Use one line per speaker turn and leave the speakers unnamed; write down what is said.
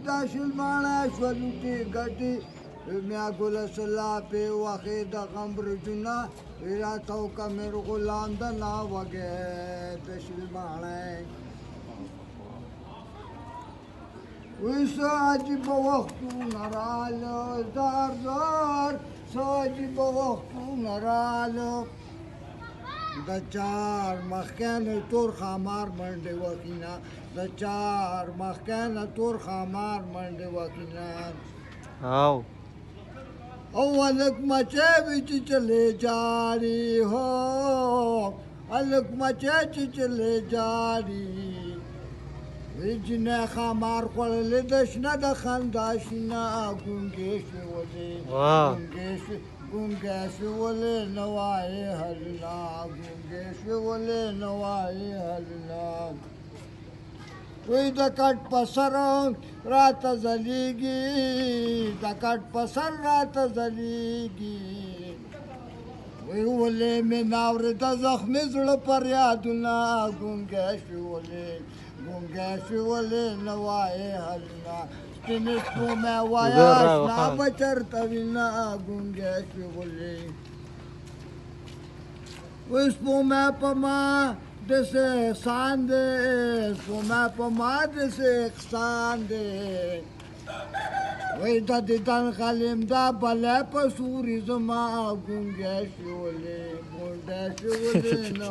دا شلمانه شولوټي ګټي میا ګل سلا په واخې د غم برجونه ویرا تو کا میر غلام د نا وګه د شلمانه ویسا عجیب وختو نرالو زار زار ساجیب وختو نرالو د چار مخکانه تور خمار منډه وکینا د چار مخکانه تور خمار منډه وکینا او الک مچه وچ چلے جاری ہو الک مچه چ چلے جاری وجنه خمار خړل د شنه د خنداشنا ګونګې شولې ګونګې شولې نوای هلنا ګونګې شولې نوای هلنا وی د کټ پسر رات زلیږي د کټ پسر رات زلیږي وی ولې مې ناورې د زخمې زړه پر یادونه ګونګې شولې ګونګې شولې نوای هلنا سپینې سپومې وایه اشنا به چېرته وینه ګونګې شولې وی سپومې په ما دسه احسان دے سوما پما دسه احسان دے وی دا دیدن خلیم دا بله پا سوری زما گونگه شوله نو